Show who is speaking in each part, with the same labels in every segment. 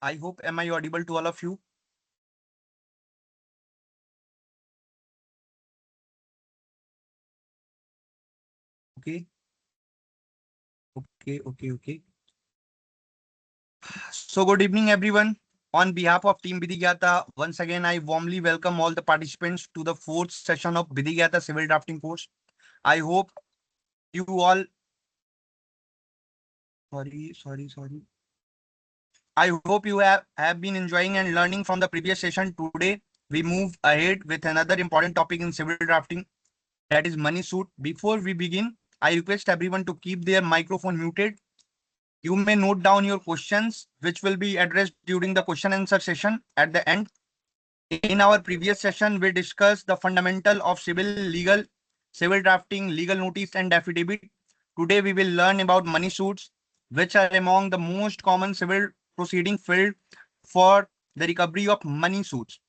Speaker 1: I hope, am I audible to all of you? Okay, okay. So good evening, everyone. On behalf of Team Vidhigyata, once again, I warmly welcome all the participants to the fourth session of Vidhigyata Civil Drafting course. I hope you all, sorry. I hope you have been enjoying and learning from the previous session. Today, we move ahead with another important topic in civil drafting, that is money suit. Before we begin, I request everyone to keep their microphone muted. You may note down your questions, which will be addressed during the question answer session at the end. In our previous session, we discussed the fundamental of civil drafting, legal notice, and affidavit. Today, we will learn about money suits, which are among the most common civil proceeding field for the recovery of money suits.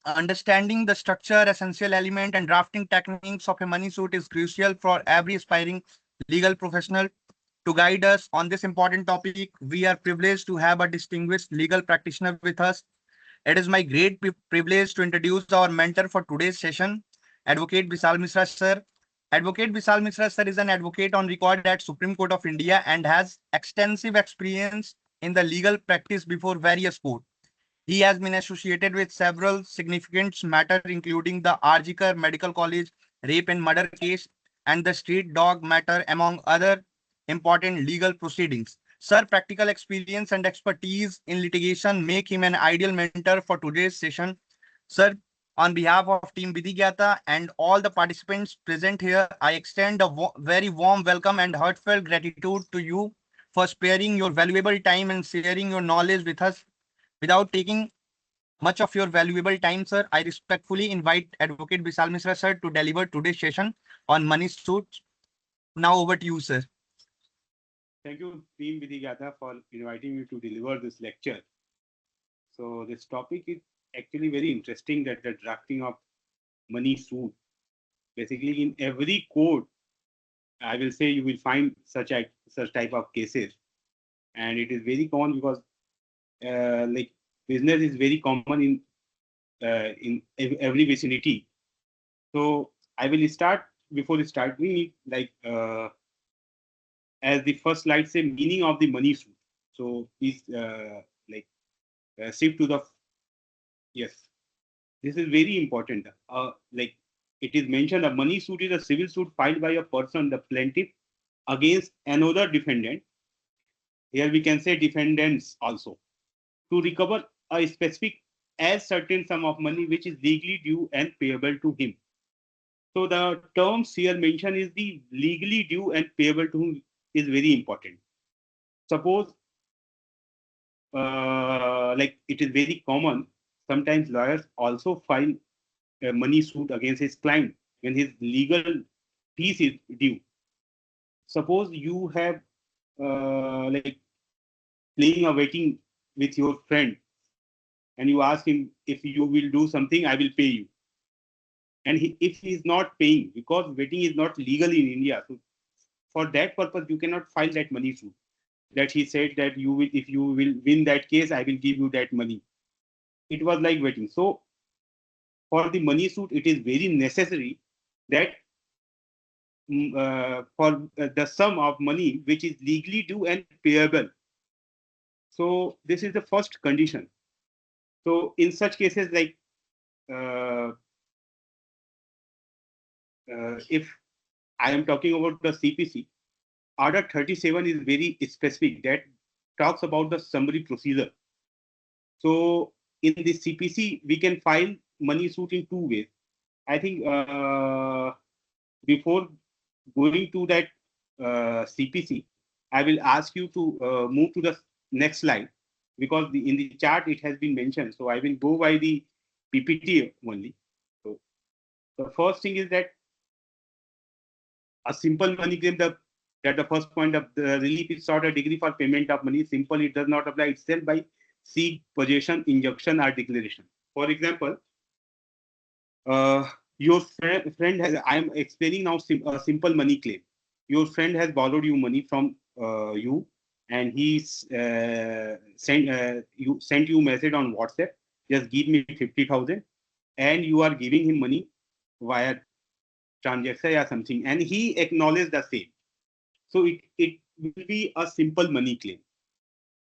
Speaker 1: Understanding the structure, essential element, and drafting techniques of a money suit is crucial for every aspiring legal professional. To guide us on this important topic, we are privileged to have a distinguished legal practitioner with us. It is my great privilege to introduce our mentor for today's session, Advocate Vishal Mishra sir. Advocate Vishal Mishra sir is an advocate on record at Supreme Court of India and has extensive experience in the legal practice before various courts. He has been associated with several significant matters, including the Arjikar Medical College rape and murder case and the street dog matter, among other important legal proceedings. Sir, practical experience and expertise in litigation make him an ideal mentor for today's session. Sir, on behalf of Team Vidhigyata and all the participants present here, I extend a very warm welcome and heartfelt gratitude to you for sparing your valuable time and sharing your knowledge with us. Without taking much of your valuable time, sir, I respectfully invite Advocate Vishal Mishra, sir, to deliver today's session on money suits. Now over to you, sir.
Speaker 2: Thank you, Team Vidhigata, for inviting me to deliver this lecture. So this topic is actually very interesting, that the drafting of money suit. Basically, in every court, I will say you will find such type of cases, and it is very common because like business is very common in every vicinity. So I will start before starting like as the first slide say, meaning of the money suit. So please like shift to the yes. This is very important. Like it is mentioned, a money suit is a civil suit filed by a person, the plaintiff, against another defendant. Here we can say defendants also, to recover a specific as certain sum of money which is legally due and payable to him. So the terms here mentioned is the legally due and payable to him is very important. Suppose like it is very common, sometimes lawyers also file a money suit against his client when his legal fees is due. Suppose you have like playing a waiting with your friend, and you ask him, if you will do something, I will pay you. And if he is not paying, because waiting is not legal in India, so for that purpose you cannot file that money suit. That he said that you will, if you will win that case, I will give you that money. It was like waiting. So for the money suit, it is very necessary that for the sum of money which is legally due and payable. So this is the first condition. So in such cases, like uh, if I am talking about the CPC, Order 37 is very specific, that talks about the summary procedure. So in the CPC, we can file money suit in two ways. I think before going to that CPC, I will ask you to move to the next slide, because in the chart it has been mentioned. So I will go by the PPT only. So the first thing is that a simple money claim, that the first point of the relief is sought a degree for payment of money. Simple, it does not apply itself by seek, possession, injunction, or declaration. For example, uh, your friend has, I am explaining now a simple money claim. Your friend has borrowed you money from you, and he sent you message on WhatsApp, just give me 50,000, and you are giving him money via transaction or something, and he acknowledged the same. So it will be a simple money claim.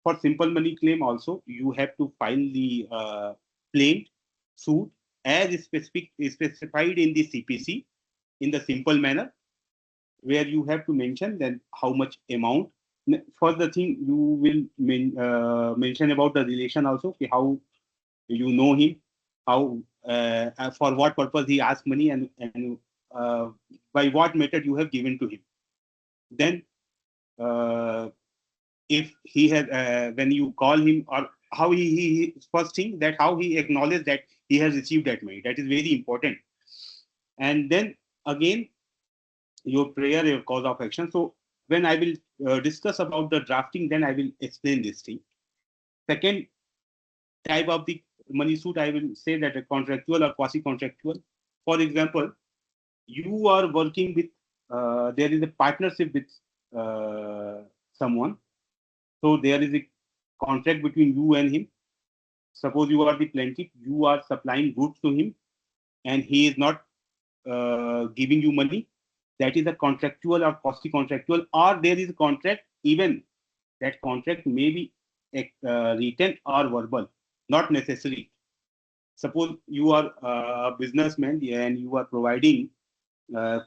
Speaker 2: For simple money claim also, you have to file the claim suit as specified in the CPC in the simple manner, where you have to mention then how much amount. For the thing, you will mention about the relation also, how you know him, how for what purpose he asked money, and by what method you have given to him. Then uh, if he has when you call him, or how he first thing that how he acknowledged that he has received that money, that is very important. And then again, your prayer, your cause of action. So when I will discuss about the drafting, then I will explain this thing. Second type of the money suit, I will say that a contractual or quasi contractual. For example, you are working with there is a partnership with someone. So there is a contract between you and him. Suppose you are the plaintiff, you are supplying goods to him, and he is not giving you money. That is a contractual or quasi-contractual, or there is a contract. Even that contract may be written or verbal, not necessary. Suppose you are a businessman and you are providing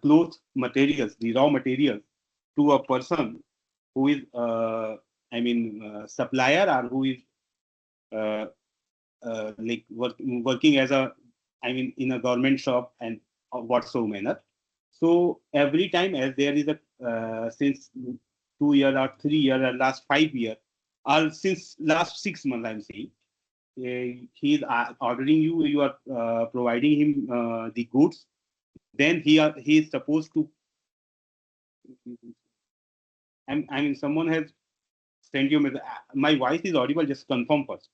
Speaker 2: clothes materials, the raw materials, to a person who is, supplier, or who is uh, working as a, in a government shop and whatsoever manner. So every time, as there is a since 2 years or 3 years or last 5 years, or since last 6 months, I'm saying, he is ordering you, you are providing him the goods. Then he is supposed to. Someone has sent you a message. My voice is audible. Just confirm first,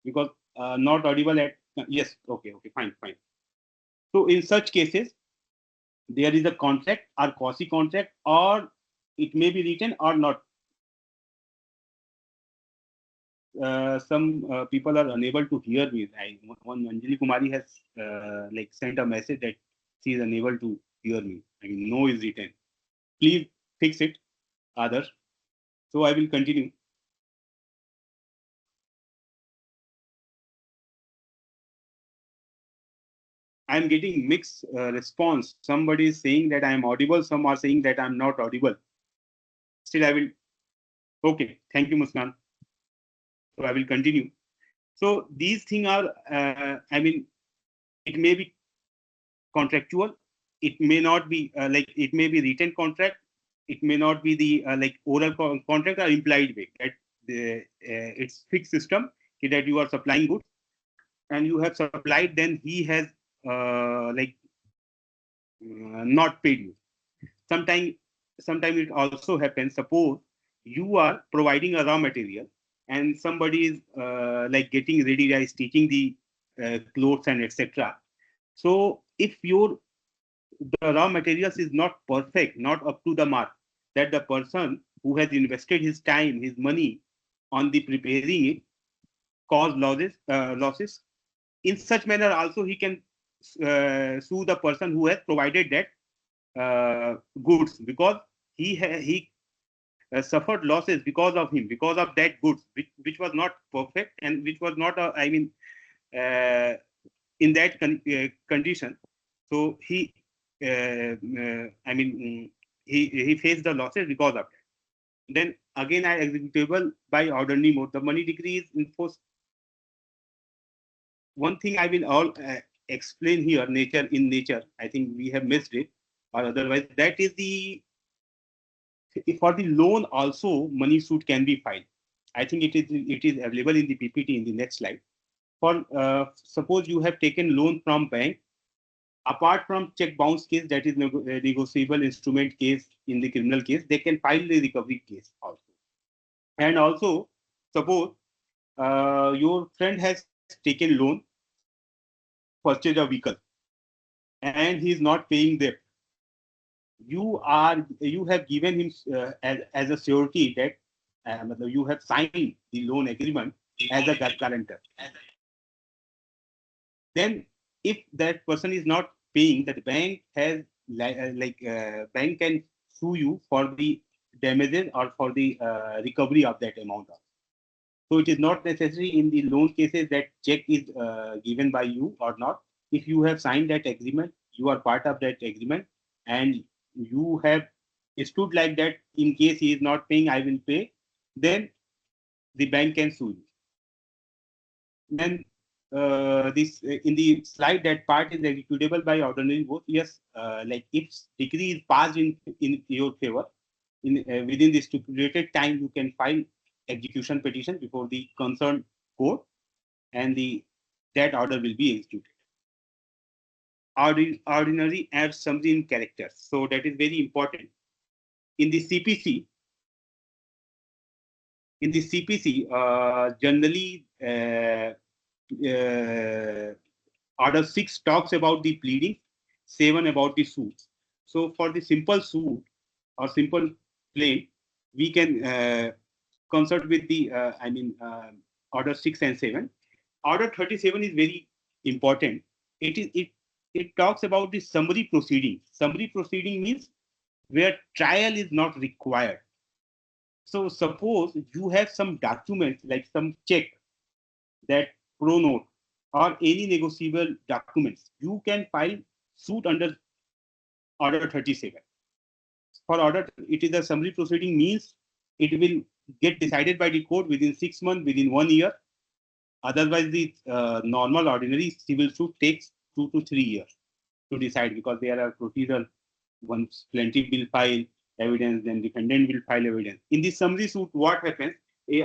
Speaker 2: because not audible at, yes. Okay. Fine. So in such cases, there is a contract or quasi contract, or it may be written or not. Some people are unable to hear me. One Anjali Kumari has sent a message that she is unable to hear me. No is written. Please fix it, others. So I will continue. I am getting mixed response. Somebody is saying that I am audible. Some are saying that I am not audible. Still, I will. Okay. Thank you, Muskan. So I will continue. So these things are, it may be contractual. It may not be it may be written contract. It may not be the oral contract or implied way. That it's fixed system that you are supplying goods and you have supplied. Then he has not paid you. Sometimes, sometimes it also happens. Suppose you are providing a raw material and somebody is getting ready, is stitching the clothes and etc. So if the raw materials is not perfect, not up to the mark, that the person who has invested his time, his money on the preparing it, cause losses. In such manner, also he can sue the person who has provided that goods, because he suffered losses because of him, because of that goods which was not perfect and which was not in that condition. So he he faced the losses because of that. Then again, I executable by ordinary mode. The money decree is enforced. One thing I will all explain here, nature in nature. I think we have missed it, or otherwise that is the, for the loan also money suit can be filed. I think it is available in the PPT in the next slide. For suppose you have taken loan from bank, apart from check bounce case, that is negotiable instrument case in the criminal case, they can file the recovery case also. And also, suppose your friend has taken loan, purchase a vehicle, and he is not paying debt. you have given him as a surety that you have signed the loan agreement as a guarantor. Then if that person is not paying, that bank has bank can sue you for the damages or for the recovery of that amount. So it is not necessary in the loan cases that check is given by you or not. If you have signed that agreement, you are part of that agreement, and you have stood like that. In case he is not paying, I will pay. Then the bank can sue you. Then this in the slide, that part is executable by ordinary vote. Yes, like if decree is passed in your favor, within the stipulated time, you can file execution petition before the concerned court, and that order will be executed. Ordinary adds something in character, so that is very important. In the CPC, generally Order 6 talks about the pleading, 7 about the suit. So for the simple suit or simple claim, we can consult with the Order 6 and 7. Order 37 is very important. It talks about the summary proceeding. Summary proceeding means where trial is not required. So suppose you have some documents like some check, that pro note, or any negotiable documents, you can file suit under Order 37. For order, it is a summary proceeding, means it will get decided by the court within 6 months, within 1 year. Otherwise, the normal ordinary civil suit takes 2 to 3 years to decide, because there are procedural. Once plaintiff will file evidence, then defendant will file evidence. In the summary suit, what happens?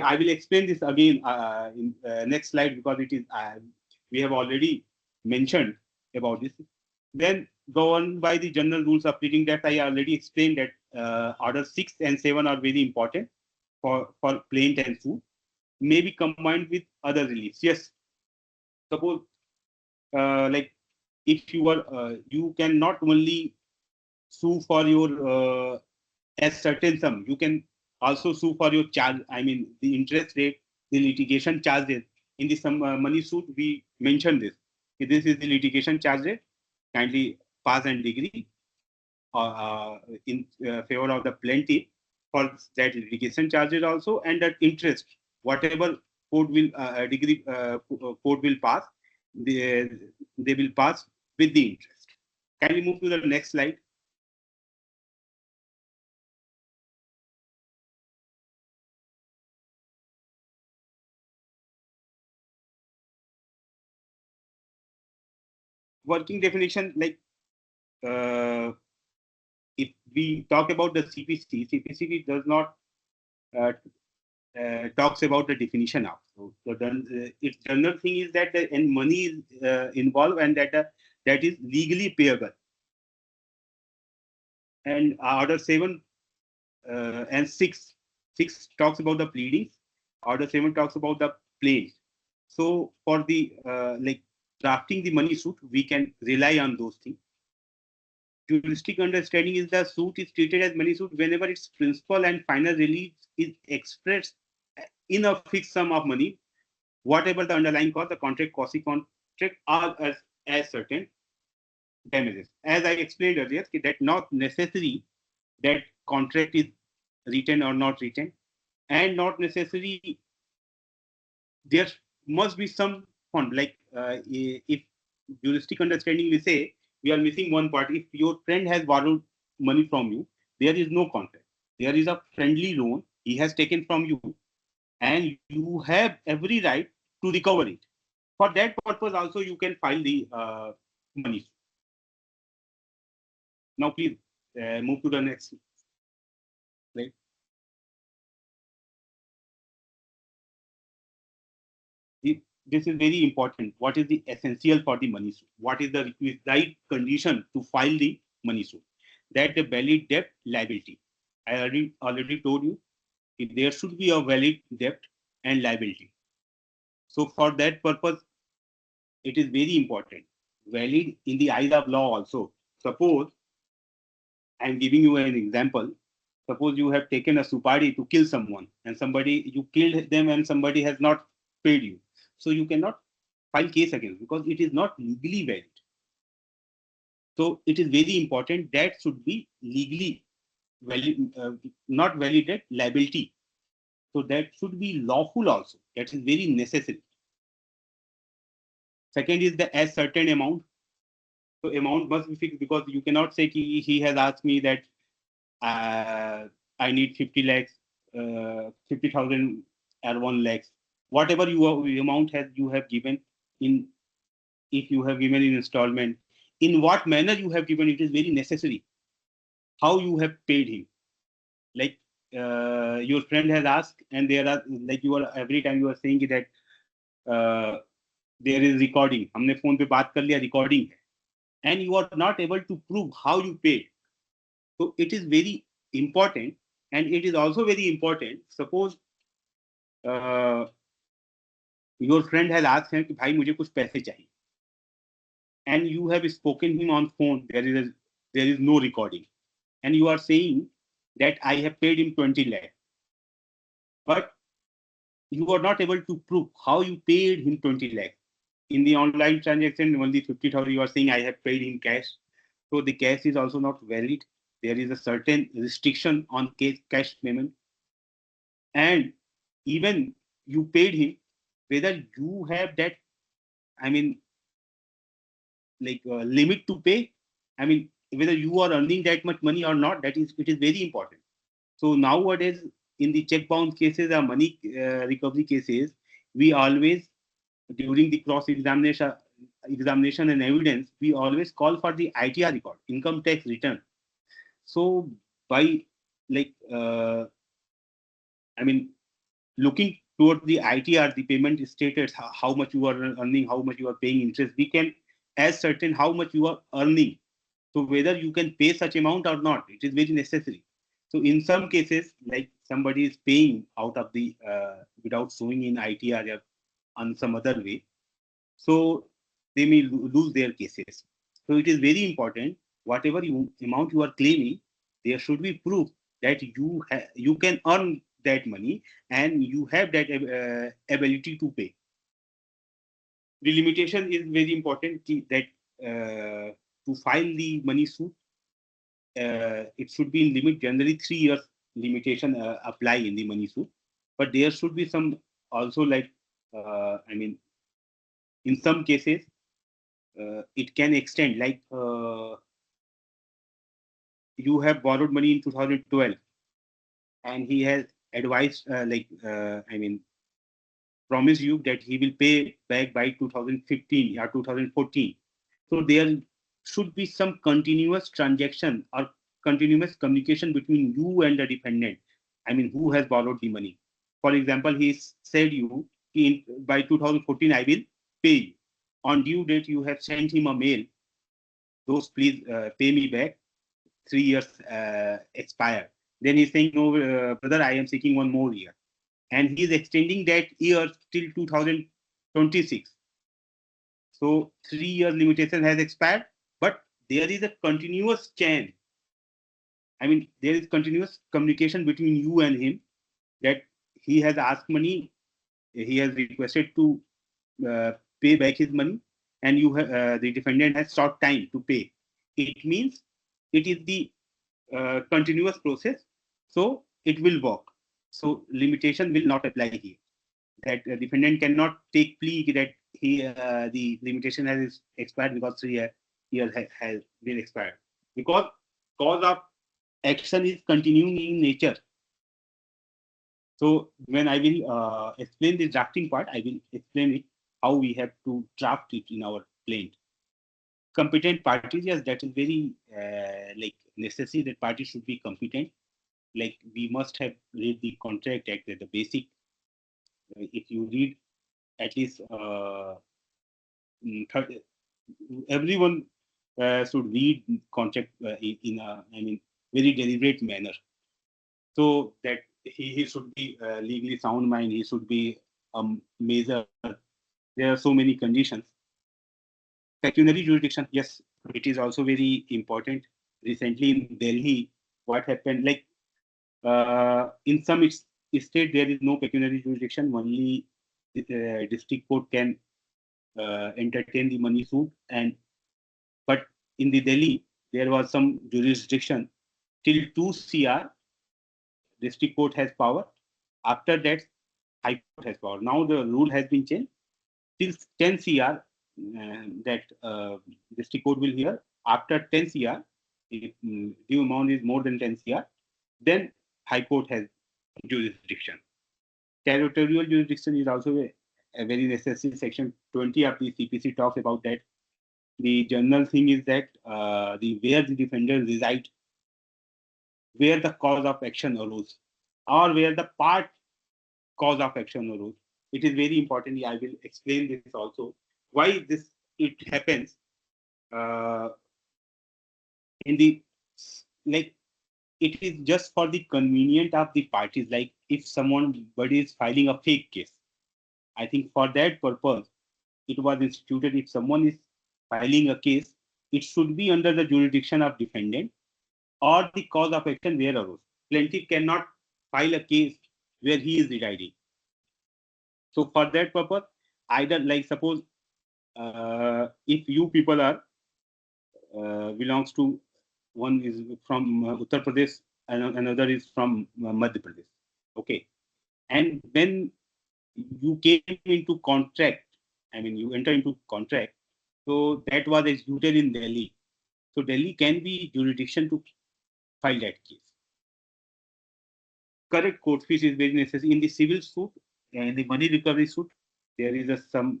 Speaker 2: I will explain this again in next slide, because it is we have already mentioned about this. Then go on by the general rules of pleading, that I already explained, that Order 6 and 7 are very important for plaint and suit, may be combined with other reliefs. Yes, suppose like if you are you can not only sue for your as certain sum, you can also sue for your charge. I mean the interest rate, the litigation charges. In the some money suit, we mentioned this. This is the litigation charge rate. Kindly pass and degree in favor of the plaintiff for that litigation charges also, and that interest, whatever court will degree court will pass, they will pass with the interest. Can we move to the next slide? Working definition, like if we talk about the CPC, CPC does not uh, talks about the definition of. So its general thing is that and money is involved, and that is legally payable. And Order 7 and 6 talks about the pleadings. Order 7 talks about the plaints. So for the like drafting the money suit, we can rely on those things. Juristic understanding is the suit is treated as money suit whenever its principal and final release is expressed in a fixed sum of money, whatever the underlying cause, the contract, quasi-contract, are as certain damages. As I explained earlier, that not necessary that contract is written or not written, and not necessary there must be some fund. Like if juristic understanding, we say we are missing one part. If your friend has borrowed money from you, there is no contract. There is a friendly loan he has taken from you, and you have every right to recover it. For that purpose, also you can file the money. Now, please move to the next slide. This is very important. What is the essential for the money suit? What is the requisite condition to file the money suit? That the valid debt liability. I already told you, there should be a valid debt and liability. So for that purpose, it is very important. Valid in the eyes of law also. Suppose I'm giving you an example. Suppose you have taken a supari to kill someone, and you killed them, and somebody has not paid you. So you cannot file case against because it is not legally valid. So it is very important that should be legally valid, not validate liability. So that should be lawful also. That is very necessary. Second is the as certain amount. So amount must be fixed because you cannot say he has asked me that I need 50 lakhs, 50,000 or 1 lakhs. Whatever amount you have given in, if you have given in installment, in what manner you have given, it is very necessary. How you have paid him. Like your friend has asked, and there are like you are every time you are saying that there is recording. हमने phone पे बात कर लिया recording है, and you are not able to prove how you paid. So it is very important, and it is also very important. Suppose uh, your friend has asked him कि भाई मुझे कुछ पैसे चाहिए, and you have spoken him on phone. There is no recording, and you are saying that I have paid him 20 lakh, but you are not able to prove how you paid him 20 lakh. In the online transaction, only 50,000 you are saying I have paid him cash. So the cash is also not valid. There is a certain restriction on cash payment. And even you paid him, whether you have that, I mean, like limit to pay, I mean, whether you are earning that much money or not, it is very important. So nowadays, in the check bounce cases or money recovery cases, we always, during the cross examination and evidence, we always call for the ITR record, income tax return. So by like I mean, looking toward the ITR, the payment status, how much you are earning, how much you are paying interest, we can ascertain how much you are earning. So whether you can pay such amount or not, it is very necessary. So in some cases, like somebody is paying out of the without showing in ITR or on some other way, so they may lose their cases. So it is very important. Whatever amount you are claiming, there should be proof that you can earn that money and you have that ability to pay. The limitation is very important that to file the money suit, it should be in limit. Generally, 3 years limitation apply in the money suit, but there should be some also like I mean, in some cases it can extend. Like you have borrowed money in 2012, and he has advised I mean promise you that he will pay back by 2015 or 2014. So there should be some continuous transaction or continuous communication between you and the defendant. I mean, who has borrowed the money. For example, he said you by 2014 I will pay you. On due date, you have sent him a mail. Those please pay me back. 3 years expired. Then he's saying, no, brother, I am seeking one more year. And he is extending that year till 2026. So 3 years limitation has expired, but there is a continuous chain. I mean, there is continuous communication between you and him that he has asked money, he has requested to pay back his money, and the defendant has short time to pay. It means it is the continuous process, so it will work. So limitation will not apply here. That defendant cannot take plea that the limitation has expired because 3 years has been expired, because cause of action is continuing in nature. So when I will explain the drafting part, I will explain it how we have to draft it in our plaint. Competent parties, yes, that is very like necessary that parties should be competent. Like we must have read the contract act, the basic. If you read at least 30, everyone should read contract in a, I mean, very deliberate manner, so that he should be legally sound mind. He should be major. There are so many conditions. Pecuniary jurisdiction, yes, it is also very important. recently in Delhi, what happened, like in some state there is no pecuniary jurisdiction, only district court can entertain the money suit, and but in the Delhi there was some jurisdiction till 2 CR district court has power. After that, high court has power. Now the rule has been changed till 10 CR that district court will hear. After 10 CR, if due amount is more than 10 CR, then high court has jurisdiction. Territorial jurisdiction is also a very necessary. Section 20 of the CPC talks about that. The general thing is that the where the defender reside, where the cause of action arose, or where the part cause of action arose. It is very important. I will explain this also. Why this it happens in the, like, it is just for the convenient of the parties. Like if somebody is filing a fake case, I think for that purpose it was instituted. If someone is filing a case, it should be under the jurisdiction of defendant or the cause of action where arose. Plaintiff cannot file a case where he is residing. So for that purpose, either, like, suppose if you people are belongs to, one is from Uttar Pradesh and another is from Madhya Pradesh. Okay, and when you came into contract, I mean you enter into contract, so that was executed in Delhi. So Delhi can be jurisdiction to file that case. Correct court fees is very necessary in the civil suit. In the money recovery suit, there is some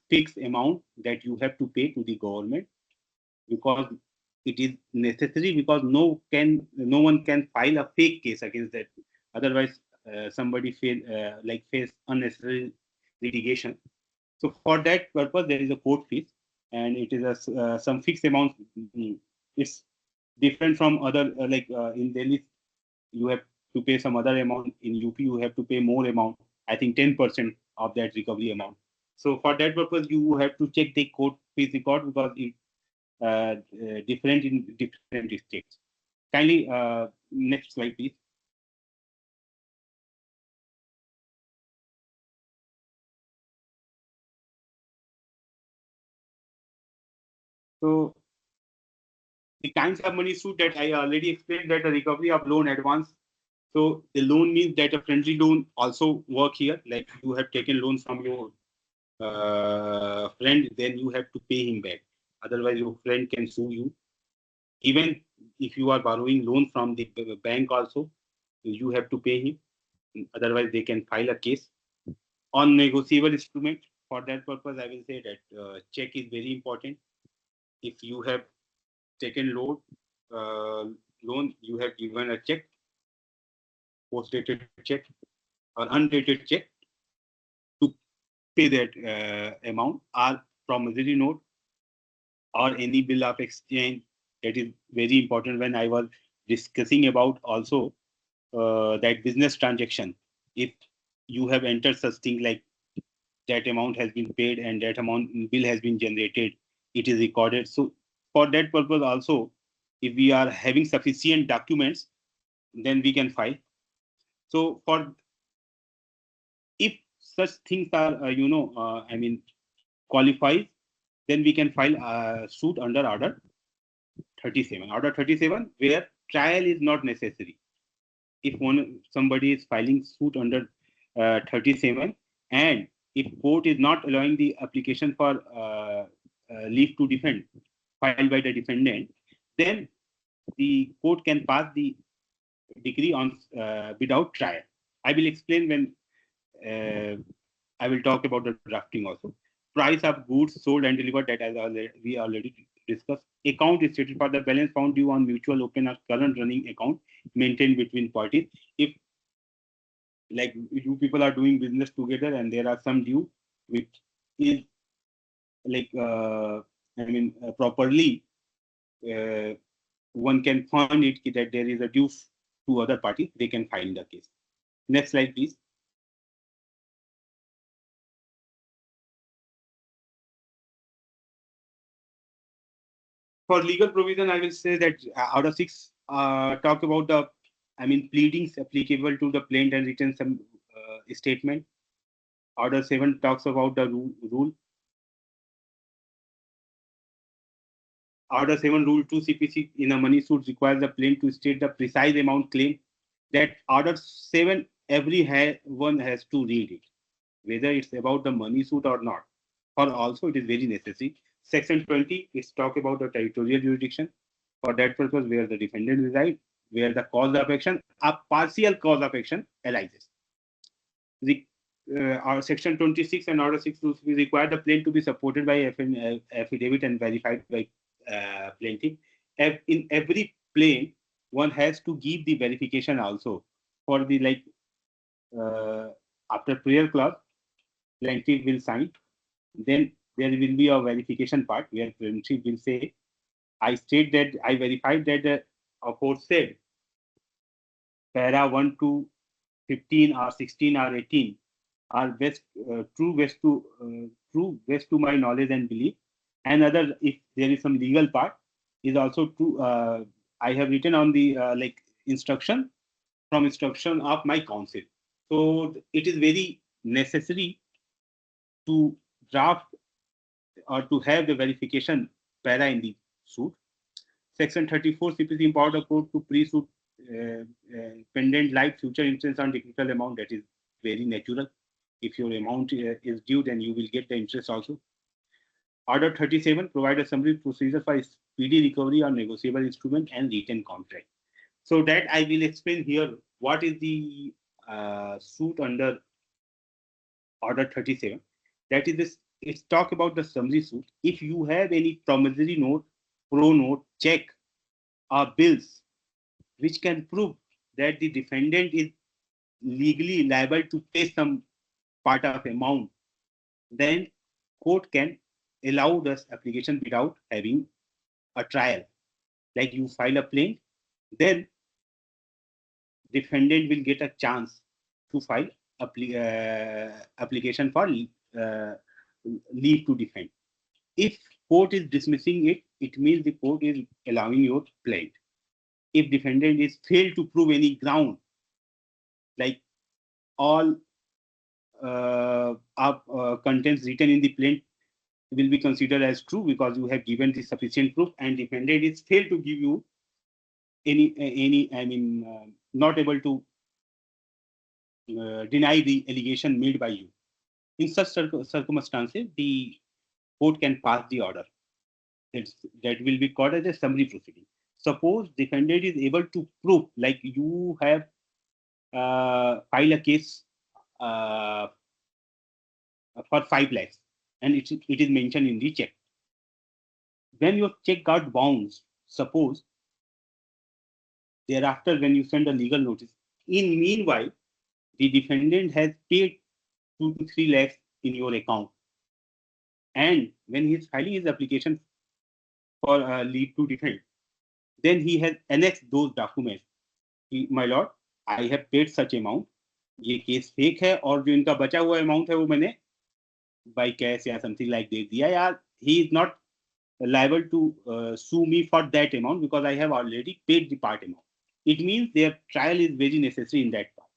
Speaker 2: fixed amount that you have to pay to the government, because it is necessary, because no one can file a fake case against that. Otherwise, somebody face unnecessary litigation. So for that purpose, there is a court fees, and it is some fixed amount. It's different from other in Delhi, you have to pay some other amount. In UP, you have to pay more amount. I think 10% of that recovery amount. So for that purpose, you have to check the court fees record, because it different in different states. Kindly next slide, please. So the kinds of money suit that I already explained, that the recovery of loan advance. So the loan means that a friendly loan also work here. Like you have taken loan from your friend, then you have to pay him back. Otherwise, your friend can sue you. Even if you are borrowing loan from the bank also, you have to pay him. Otherwise, they can file a case. On negotiable instrument, for that purpose, I will say that check is very important. If you have taken loan, you have given a check, post-dated check or undated check to pay that amount, or promissory note or any bill of exchange. That is very important. When I was discussing about also that business transaction, if you have entered such thing like that amount has been paid and that amount bill has been generated, it is recorded. So for that purpose also, if we are having sufficient documents, then we can file. So for if such things are qualifies, then we can file a suit under order 37. Order 37, where trial is not necessary. If somebody is filing suit under 37, and if court is not allowing the application for leave to defend filed by the defendant, then the court can pass the decree on without trial. I will explain when I will talk about the drafting also. Price of goods sold and delivered, that as we already discussed. Account is stated for the balance found due on mutual open or current running account maintained between parties. If like you people are doing business together and there are some due which is like properly one can find it that there is a due to other parties, they can file the case. Next slide, please. For legal provision, I will say that out of 6, talk about the, pleadings applicable to the plain and written statement. Order 7 talks about the rule. Order 7 Rule 2 CPC in a money suit requires the plaintiff to state the precise amount claimed. That Order 7, one has to read it, whether it's about the money suit or not. Or also, it is very necessary. Section 20, it's talk about the territorial jurisdiction. For that purpose, where the defendant resides, where the cause of action, a partial cause of action arises. Our Section 26 and Order 6 we require the plaintiff to be supported by affidavit and verified by plaintiff. In every plain, one has to give the verification also for the after prayer clause, plaintiff will sign. Then there will be a verification part where plaintiff will say, I state that I verified that the aforesaid para 1 to 15 or 16 or 18 are true best to my knowledge and belief. And other, if there is some legal part, is also true. I have written on the instruction of my counsel. So it is very necessary to draft or to have the verification para in the suit. Section 34 CPC empowered the court to pre-suit pendent like future interest on technical amount. That is very natural. If your amount is due, then you will get the interest also. Order 37 provide a summary procedure for speedy recovery on negotiable instrument and written contract. So that I will explain here what is the suit under Order 37. That is this. It's talk about the summary suit. If you have any promissory note, pro note, check, or bills which can prove that the defendant is legally liable to pay some part of amount, then court can allow this application without having a trial. Like you file a plaint, then defendant will get a chance to file application for leave to defend. If court is dismissing it, it means the court is allowing your plaint. If defendant is failed to prove any ground, like all contents written in the plaint will be considered as true because you have given the sufficient proof, and defendant is failed to give you not able to deny the allegation made by you. In such circumstances, the court can pass the order. That will be called as a summary proceeding. Suppose defendant is able to prove, like you have filed a case for 5 lakhs, and it is mentioned in the check. When your check got bounced, suppose thereafter when you send a legal notice, in meanwhile, the defendant has paid 2 to 3 lakhs in your account. And when he is filing his application for leave to defend, then he has annexed those documents. My lord, I have paid such amount. ये case fake है और जो इनका बचा हुआ amount है वो मैंने by cash या something like दे दिया यार. He is not liable to sue me for that amount because I have already paid the part amount. It means their trial is very necessary in that part.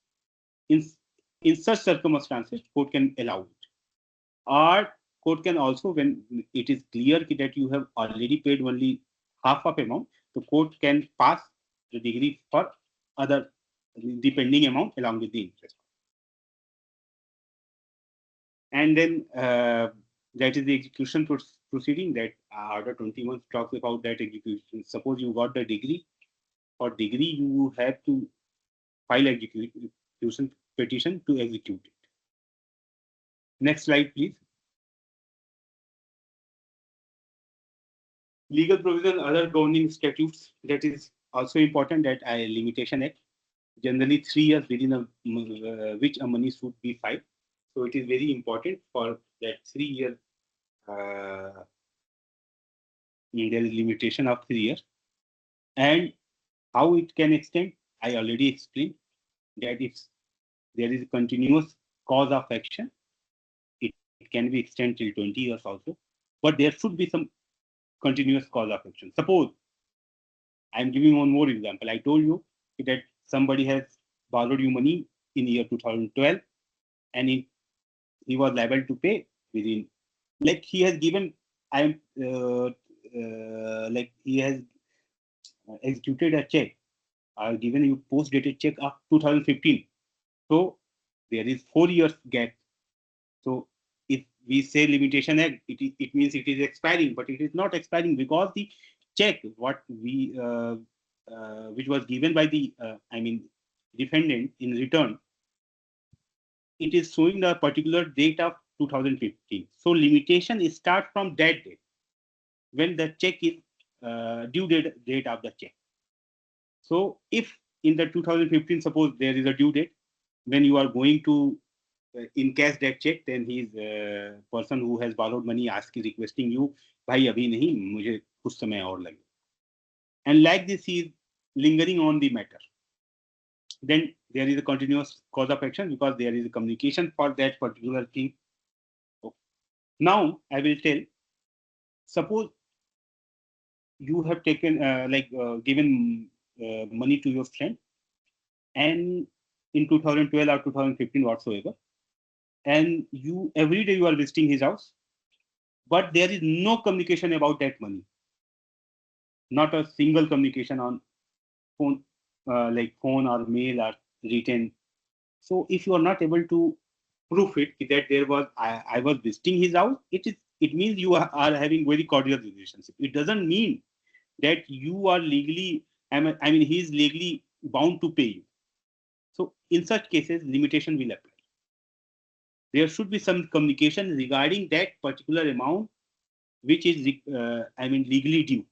Speaker 2: In such circumstances, court can allow it. Or court can also, when it is clear that you have already paid only half of amount, the court can pass the degree for other depending amount along with the interest. And then that is the execution proceeding that Order 21 talks about that execution. Suppose you got the degree. For degree, you have to file execution petition to execute it. Next slide, please. Legal provision, other governing statutes, that is also important, that Limitation Act. Generally 3 years within which a money should be filed. So it is very important for that 3 year. There is limitation of 3 years. And how it can extend, I already explained that if there is a continuous cause of action, it can be extended till 20 years also. But there should be some continuous cause of action. Suppose I'm giving one more example. I told you that somebody has borrowed you money in year 2012, and he was liable to pay within, like he has given, I'm like he has executed a check, or given you post-dated check of 2015. So there is 4 years gap. So if we say limitation act, it means it is expiring, but it is not expiring because the check what we which was given by the defendant in return, it is showing the particular date of 2015. So limitation is start from that date when the check is due date of the check. So if in the 2015, suppose there is a due date, when you are going to encash that check, then he is person who has borrowed money asking, requesting you, भाई अभी नहीं, मुझे कुछ समय और लगे. And like this, he is lingering on the matter. Then there is a continuous cause of action because there is a communication for that particular thing. Okay. Now I will tell. Suppose you have taken given money to your friend, and in 2012 or 2015 whatsoever, and you every day you are visiting his house, but there is no communication about that money, not a single communication on phone, like phone or mail or written. So if you are not able to prove it that there was I was visiting his house, it means you are having very cordial relationship. It doesn't mean that you are legally, he is legally bound to pay you. So in such cases, limitation will apply. There should be some communication regarding that particular amount which is legally due.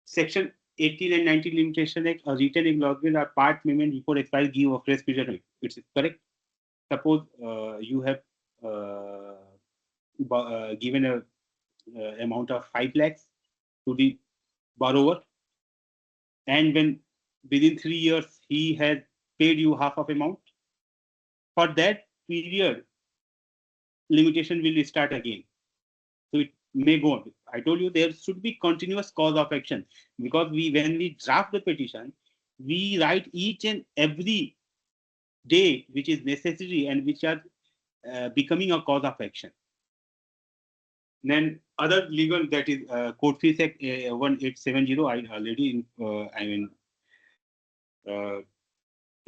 Speaker 2: Section 18 and 19 Limitation Act, a written acknowledgement or part payment before expiry give a fresh period. It's correct. Suppose you have given a amount of 5 lakhs to the borrower, and when within 3 years he has paid you half of amount, for that period limitation will start again. So it may go on. I told you there should be continuous cause of action, because when we draft the petition, we write each and every day which is necessary and which are becoming a cause of action. Then other legal, that is Code Fees Act 1870. I already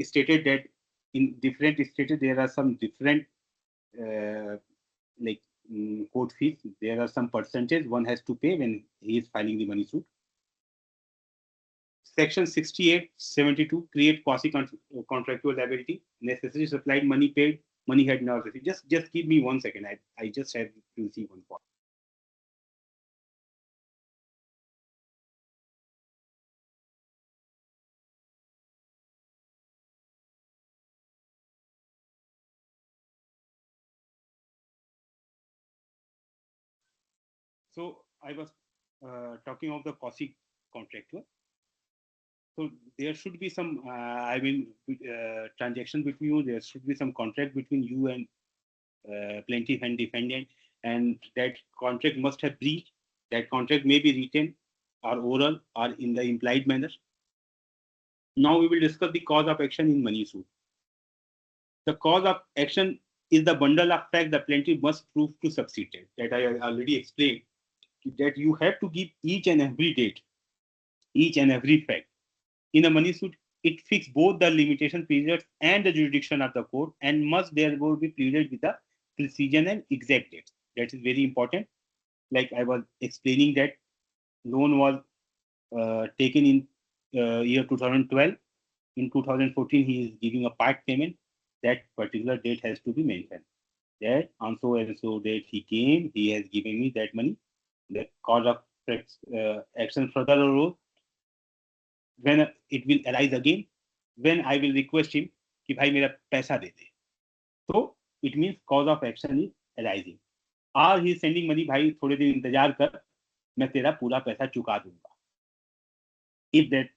Speaker 2: stated that in different states there are some different court fees. There are some percentage one has to pay when he is filing the money suit. Section 6872 create quasi-contractual liability. Necessary supplied, money paid, money had not received. Just give me 1 second. I just have to see one point. So I was talking of the quasi-contractual. So there should be some, transaction between you. There should be some contract between you and plaintiff and defendant, and that contract must have breached. That contract may be written or oral or in the implied manner. Now we will discuss the cause of action in money suit. The cause of action is the bundle of facts the plaintiff must prove to succeed. That I already explained, that you have to give each and every date, each and every fact. In a money suit, it fixes both the limitation period and the jurisdiction of the court, and must therefore be pleaded with the precision and exact dates. That is very important. Like I was explaining, that loan was taken in year 2012. In 2014, he is giving a part payment. That particular date has to be mentioned. That on so and so date he came, he has given me that money. The cause of action further arose when it will arise again, when I will request him कि भाई मेरा पैसा दे दे. So it means cause of action is arising. Or he is sending money, भाई थोड़े दिन इंतजार कर, मैं तेरा पूरा पैसा चुका दूंगा. If that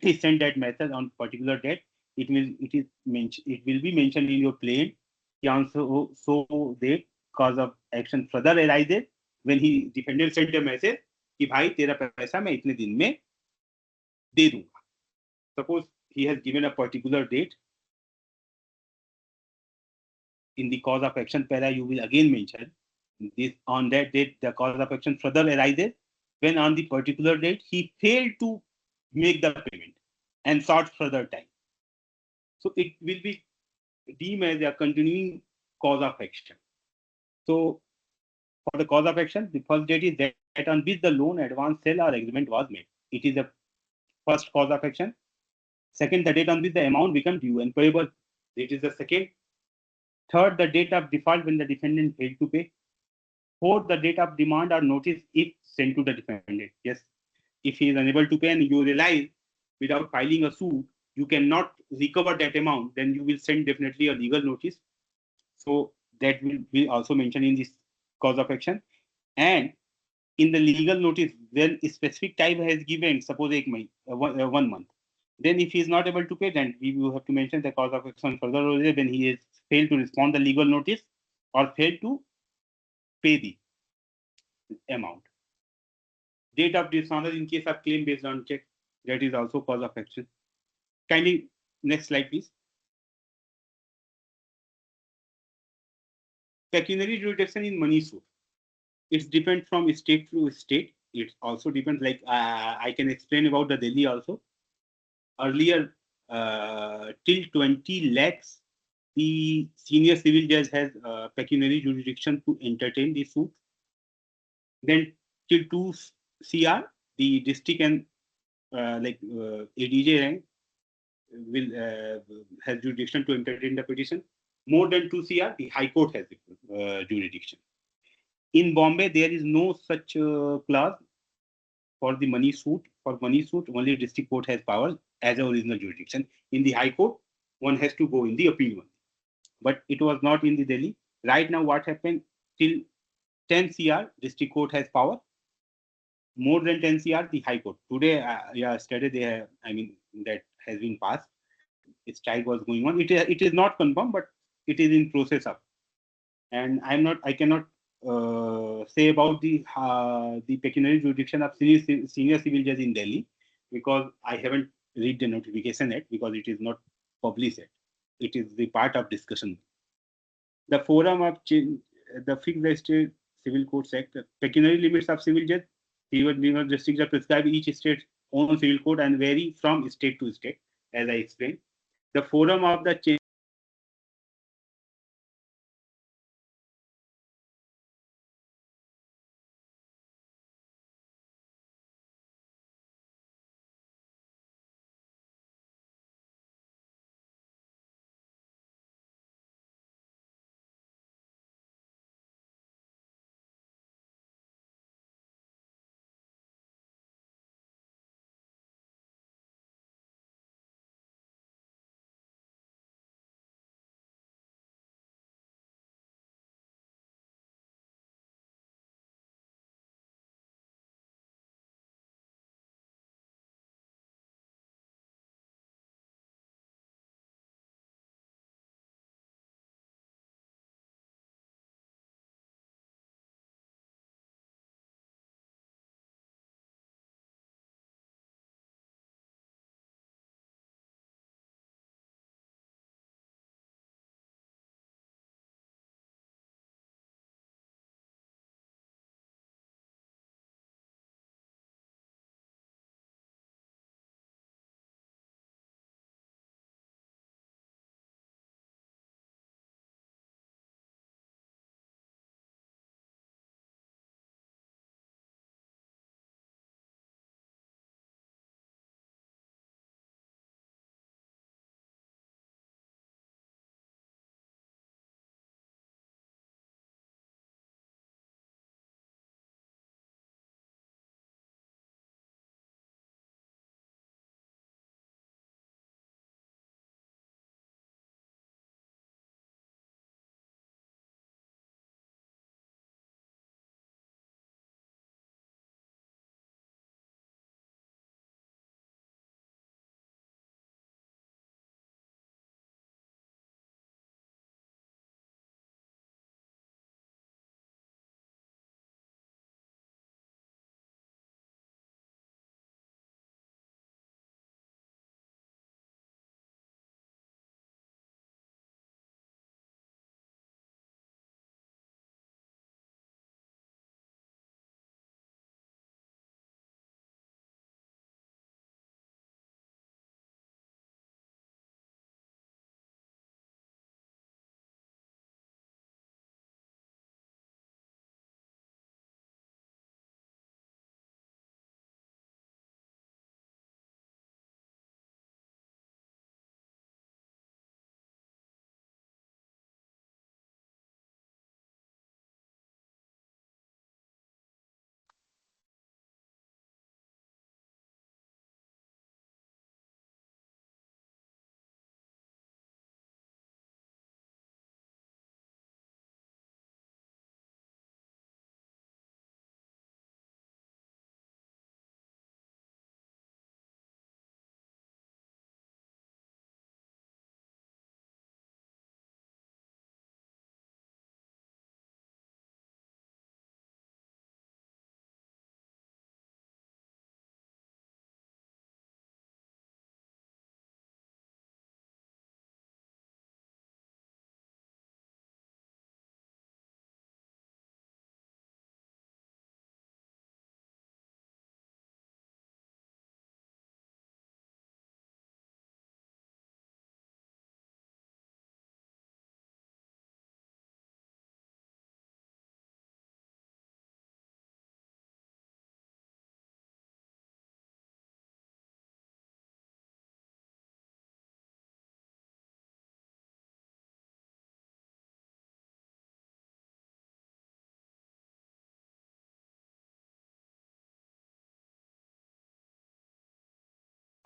Speaker 2: he sent that message on particular date, it will be mentioned in your claim. So the cause of action further arises when he defendant sent a message कि भाई तेरा पैसा मैं इतने दिन में दे दूंगा. Suppose he has given a particular date. In the cause of action para, you will again mention this on that date the cause of action further arises when on the particular date he failed to make the payment and sought further time. So it will be deemed as a continuing cause of action. So for the cause of action, the first date is that on which the loan, advance, sale or agreement was made. It is the first cause of action. Second, the date on which the amount becomes due and payable. It is the second. Third, the date of default when the defendant failed to pay. Fourth, the date of demand or notice if sent to the defendant. Yes, if he is unable to pay and you realize without filing a suit, you cannot recover that amount, then you will send definitely a legal notice. So that will be also mentioned in this cause of action. And in the legal notice, when a specific time has given, suppose 1 month, then if he is not able to pay, then we will have to mention the cause of action further when he has failed to respond the legal notice or failed to pay the amount. Date of dishonor in case of claim based on check, that is also cause of action. Kindly next slide, please. Pecuniary jurisdiction in money suit. It depends from state to state. It also depends. Like I can explain about the Delhi also. Earlier, till 20 lakhs, the senior civil judge has pecuniary jurisdiction to entertain the suit. Then till 2 CR, the district and ADJ rank will has jurisdiction to entertain the petition. More than 2 CR, the High Court has jurisdiction. In Bombay, there is no such clause for the money suit. For money suit, only district court has power as a original jurisdiction. In the High Court, one has to go in the appeal one. But it was not in the Delhi. Right now, what happened till 10 CR, district court has power. More than 10 CR, the High Court. Today, yesterday, they have, that has been passed. Strike was going on. It is not confirmed, but it is in process of. And I cannot say about the pecuniary jurisdiction of senior civil judge in Delhi because I haven't read the notification yet because it is not published yet. It is the part of discussion. The forum of the fixed state civil courts act, pecuniary limits of civil judge, civil legal districts are prescribed each state's own civil code and vary from state to state, as I explained. The forum of the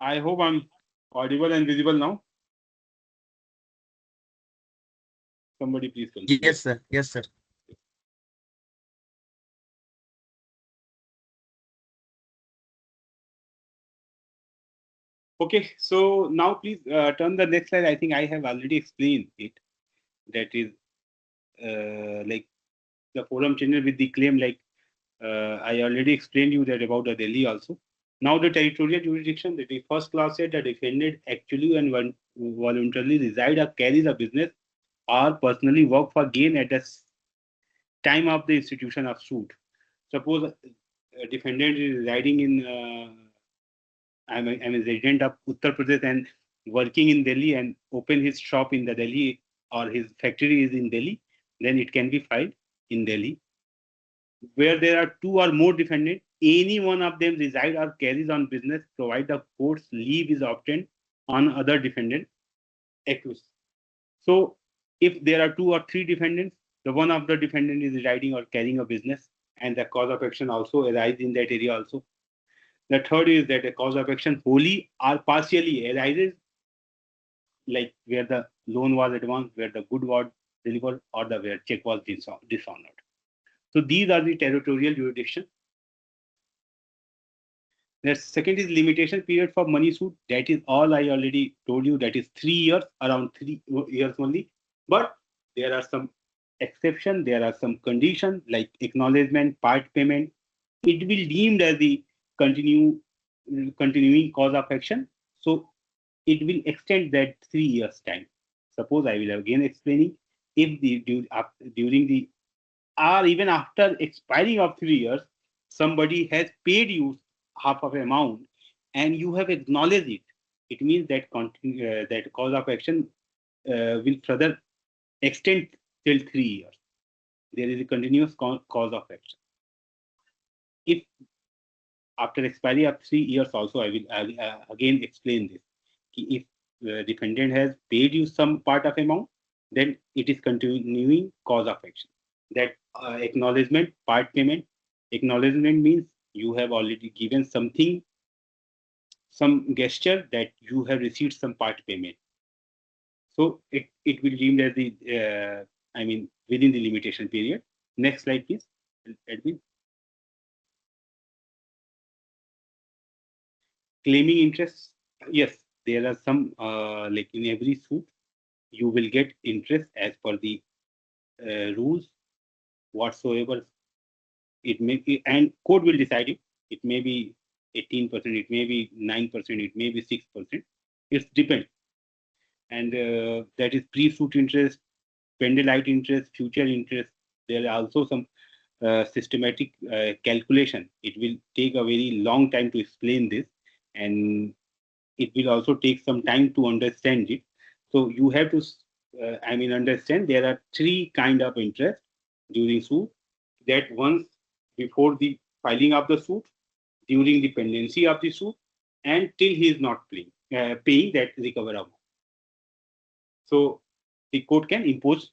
Speaker 2: I hope I'm audible and visible now. Somebody please confirm.
Speaker 1: Yes, sir. Yes, sir.
Speaker 2: Okay, so now please turn the next slide. I think I have already explained it. That is like the forum channel with the claim, like I already explained you that about the Delhi also. Now the territorial jurisdiction, that the first class said the defendant actually and voluntarily reside or carries a business or personally work for gain at the time of the institution of suit. Suppose a defendant is residing in I'm a resident of Uttar Pradesh and working in Delhi and open his shop in the Delhi or his factory is in Delhi, then it can be filed in Delhi. Where there are two or more defendants, any one of them reside or carries on business, provide the court's leave is obtained on other defendant accused. So if there are two or three defendants, the one of the defendant is residing or carrying a business and the cause of action also arises in that area also. The third is that a cause of action wholly or partially arises, like where the loan was advanced, where the good was delivered, or the where check was dishonored. So these are the territorial jurisdiction. The second is limitation period for money suit. That is all I already told you. That is 3 years, around 3 years only. But there are some exception. There are some conditions like acknowledgement, part payment. It will deemed as the continuing cause of action. So it will extend that 3 years time. Suppose I will again explaining if during the or even after expiring of 3 years, somebody has paid you half of amount and you have acknowledged it. It means that that cause of action will further extend till 3 years. There is a continuous cause of action. If after expiry of 3 years also, I will again explain this. If the defendant has paid you some part of amount, then it is continuing cause of action. That acknowledgement, part payment. Acknowledgement means you have already given something, some gesture that you have received some part payment. So it will deemed as the, within the limitation period. Next slide, please. Admin. Claiming interest. Yes, there are some, like in every suit, you will get interest as per the rules whatsoever it may be, and court will decide it. It may be 18%, it may be 9%, it may be 6%. It depends. And that is pre-suit interest, pendulite interest, future interest. There are also some systematic calculation. It will take a very long time to explain this, and it will also take some time to understand it. So you have to, understand there are three kind of interest during suit. That once before the filing of the suit, during the pendency of the suit, and till he is not paying that recover amount. So the court can impose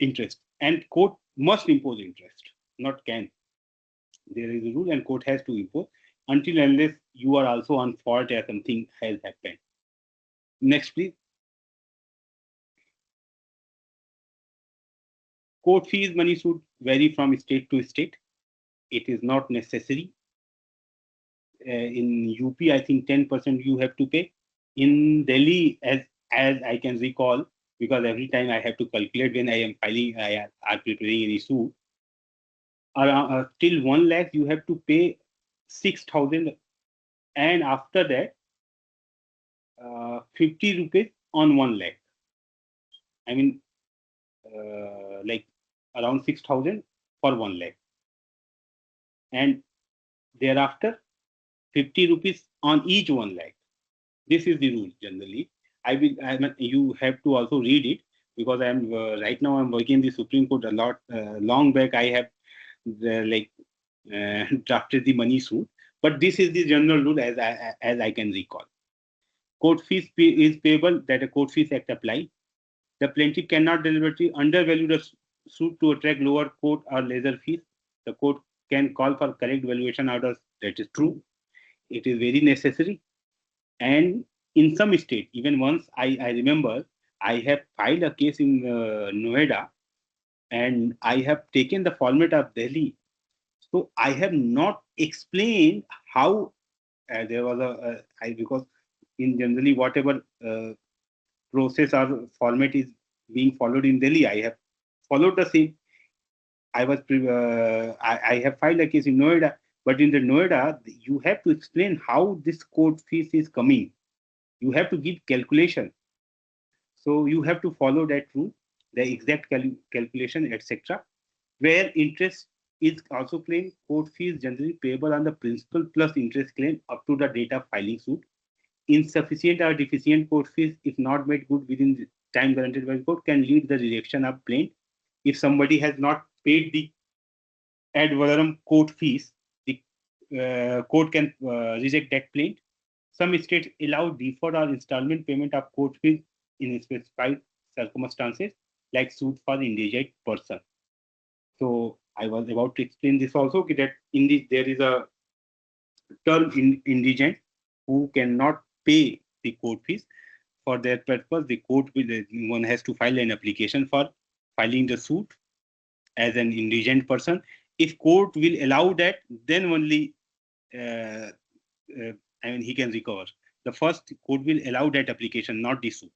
Speaker 2: interest, and court must impose interest, not can. There is a rule, and court has to impose until unless you are also on fault or something has happened. Next, please. Court fees money should vary from state to state. It is not necessary. In UP, I think 10% you have to pay. In Delhi, as I can recall, because every time I have to calculate when I am filing, I are preparing any suit. Around till 1 lakh, you have to pay 6,000, and after that, 50 rupees on 1 lakh. I mean, like around 6,000 for 1 lakh, and thereafter 50 rupees on each 1 lakh. This is the rule generally. You have to also read it, because I am right now I'm working in the Supreme Court a lot. Long back I have drafted the money suit, but this is the general rule as I can recall. Court fees is payable, that a court fees act apply. The plaintiff cannot deliberately undervalue the suit to attract lower court or lesser fees. The court can call for correct valuation orders. That is true. It is very necessary. And in some state, even once I remember, I have filed a case in Noida, and I have taken the format of Delhi. So I have not explained how there was because in generally whatever process or format is being followed in Delhi, I have followed the same. I have filed a case in Noida, but in the Noida, you have to explain how this court fees is coming. You have to give calculation. So you have to follow that rule, the exact calculation, etc. Where interest is also claimed, court fee is generally payable on the principal plus interest claim up to the date of filing suit. Insufficient or deficient court fees, if not made good within the time granted by the court, can lead the rejection of plaint. If somebody has not paid the ad valorem court fees, the court can reject that plaint. Some states allow deferred or installment payment of court fees in specified circumstances, like suit for indigent person. So I was about to explain this also, that in this there is a term in indigent who cannot pay the court fees. For that purpose, the court will one has to file an application for filing the suit as an indigent person. If court will allow that, then only uh, he can recover. The first court will allow that application, not the suit.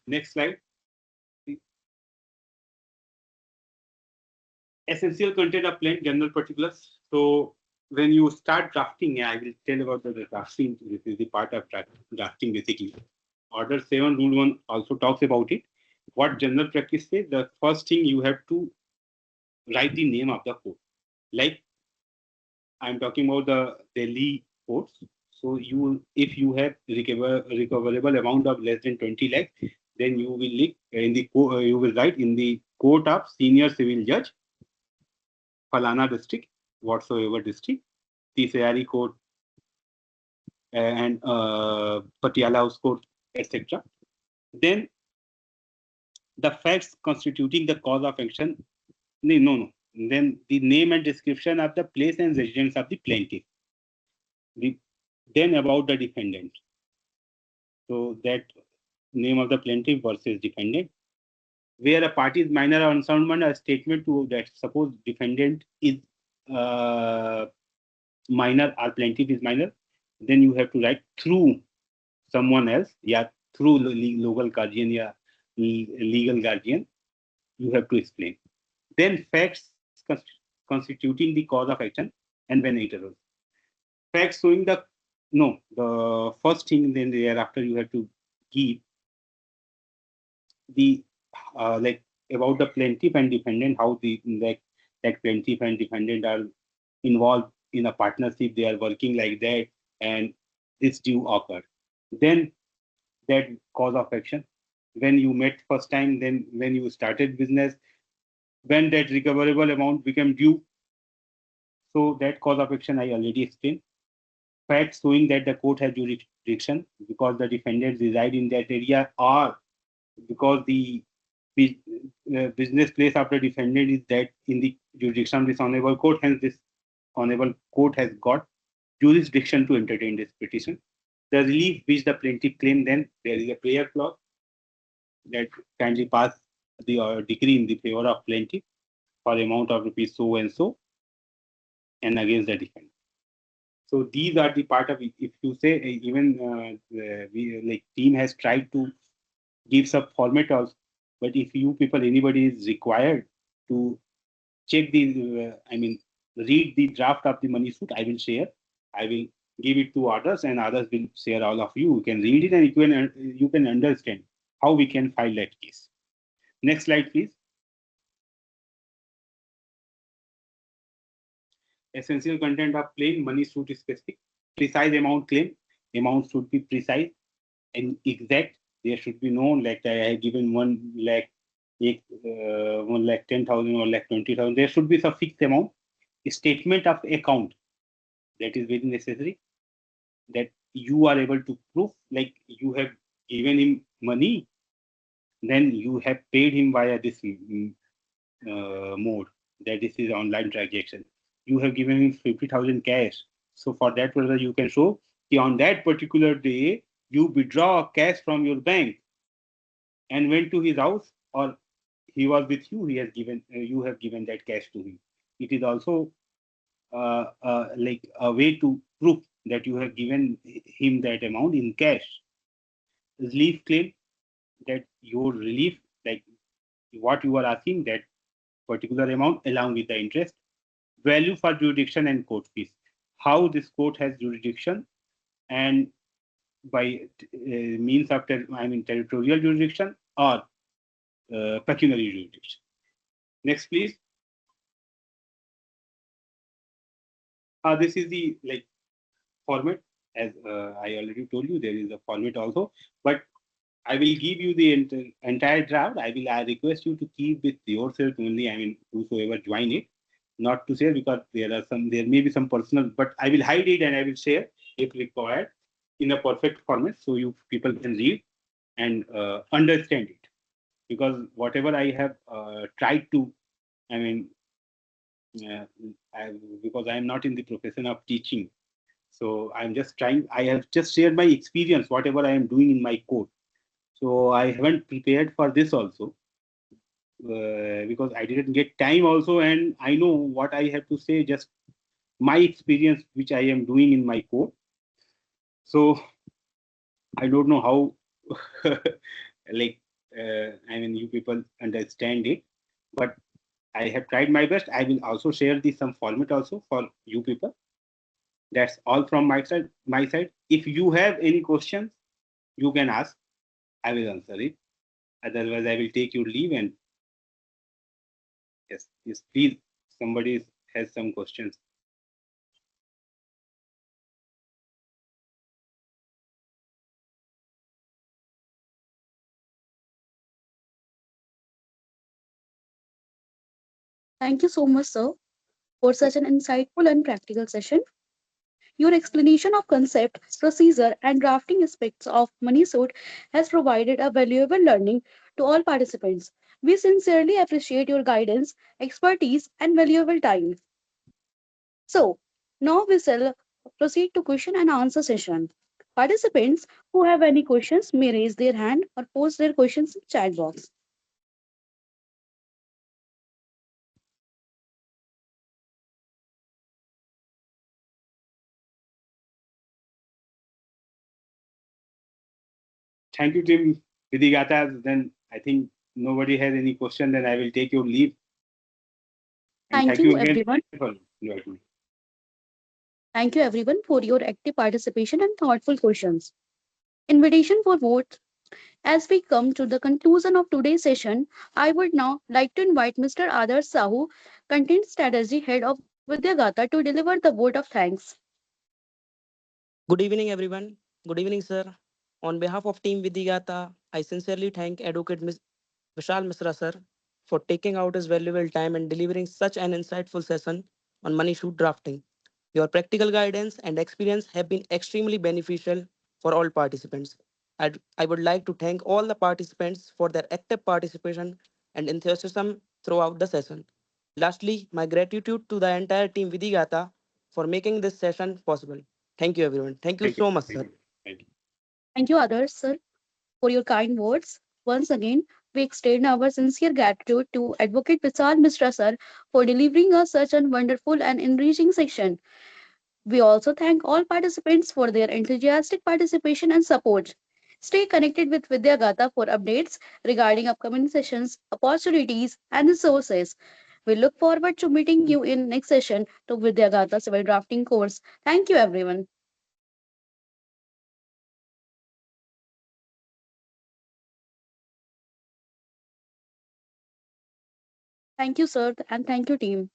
Speaker 2: Next slide. Essential content of plaint, general particulars. So when you start drafting, I will tell about the drafting. This is the part of drafting basically. Order 7, Rule 1 also talks about it. What general practice says, the first thing you have to write the name of the court. Like I'm talking about the Delhi courts. So if you have recoverable amount of less than 20 lakhs, then you will you will write in the court of senior civil judge, Falana district, whatsoever district, Tisayari court, and Patiala House court, etc. Then the facts constituting the cause of action. No. Then the name and description of the place and residence of the plaintiff. Then about the defendant. So that name of the plaintiff versus defendant. Where a party is minor or unsound, a statement to that suppose defendant is minor or plaintiff is minor, then you have to write through someone else, yeah, through local guardian, yeah, legal guardian, you have to explain. Then facts constituting the cause of action and when it arose. Facts showing the first thing, then thereafter you have to give the like about the plaintiff and defendant, how the that plaintiff and defendant are involved in a partnership, they are working like that, and this due occurred. Then that cause of action, when you met first time, then when you started business, when that recoverable amount became due. So that cause of action I already explained. Facts showing that the court has jurisdiction because the defendants reside in that area, or because the business place of the defendant is that in the jurisdiction of this honorable court, hence this honorable court has got jurisdiction to entertain this petition. The relief which the plaintiff claimed, then there is a prayer clause that kindly pass the decree in the favor of plaintiff for amount of rupees so and so, and against the defendant. So these are the part of it. If you say even we like team has tried to give some format also, but if you people anybody is required to check the read the draft of the money suit, I will share. I will give it to others, and others will share all of you. You can read it and you can understand how we can file that case. Next slide, please. Essential content of plain money suit is specific. Precise amount claim. Amount should be precise and exact. There should be no like I have given 1 lakh, 1 lakh 10,000, 1 lakh 20,000. There should be some fixed amount. A statement of account, that is very necessary. That you are able to prove, like you have given him money, then you have paid him via this mode. That this is online transaction. You have given him 50,000 cash. So for that, whether you can show On that particular day, you withdraw cash from your bank and went to his house, or he was with you, he has given you have given that cash to him. It is also like a way to prove that you have given him that amount in cash. Relief claim, that your relief, like what you are asking, that particular amount along with the interest. Value for jurisdiction and court fees, how this court has jurisdiction, and by means of territorial jurisdiction or pecuniary jurisdiction. Next, please. This is the like format. As I already told you, there is a format also, but I will give you the entire draft. I request you to keep with yourself only. I mean, whosoever join it, not to share, because there may be some personal, but I will hide it and I will share if required in a perfect format, so you people can read and understand it. Because whatever I have tried to, I mean, uh, I, because I am not in the profession of teaching, so I'm just trying. I have just shared my experience, whatever I am doing in my course. So I haven't prepared for this also, because I didn't get time also, and I know what I have to say, just my experience which I am doing in my course. So I don't know how like I mean you people understand it, but I have tried my best. I will also share this some format also for you people. That's all from my side. If you have any questions, you can ask. I will answer it. Otherwise, I will take your leave. And yes, yes, please. Somebody has some questions.
Speaker 3: Thank you so much, sir, for such an insightful and practical session. Your explanation of concept, procedure, and drafting aspects of money suit has provided a valuable learning to all participants. We sincerely appreciate your guidance, expertise, and valuable time. So, now we shall proceed to question and answer session. Participants who have any questions may raise their hand or post their questions in chat box.
Speaker 2: Thank you, Tim Vidhigata. Then I think nobody has any question. Then I will take your leave. And
Speaker 3: Thank
Speaker 2: thank you
Speaker 3: you,
Speaker 2: again
Speaker 3: everyone.
Speaker 2: for inviting me.
Speaker 3: Thank you, everyone, for your active participation and thoughtful questions. Invitation for vote. As we come to the conclusion of today's session, I would now like to invite Mr. Adarsh Sahu, Content Strategy Head of Vidyagata, to deliver the vote of thanks.
Speaker 4: Good evening, everyone. Good evening, sir. On behalf of Team Vidhigata, I sincerely thank Advocate Vishal Misra, sir, for taking out his valuable time and delivering such an insightful session on money shoot drafting. Your practical guidance and experience have been extremely beneficial for all participants. I would like to thank all the participants for their active participation and enthusiasm throughout the session. Lastly, my gratitude to the entire Team Vidhigata for making this session possible. Thank you, everyone. Thank you
Speaker 2: Thank you.
Speaker 4: so much,
Speaker 2: Thank
Speaker 4: sir.
Speaker 2: you. Thank you.
Speaker 3: Thank you, Adarsh, sir, for your kind words. Once again, we extend our sincere gratitude to Advocate Vishal Mishra, sir, for delivering us such a wonderful and enriching session. We also thank all participants for their enthusiastic participation and support. Stay connected with Vidyagata for updates regarding upcoming sessions, opportunities, and resources. We look forward to meeting you in next session to Vidyagata Civil Drafting course. Thank you, everyone. Thank you, sir, and thank you, team.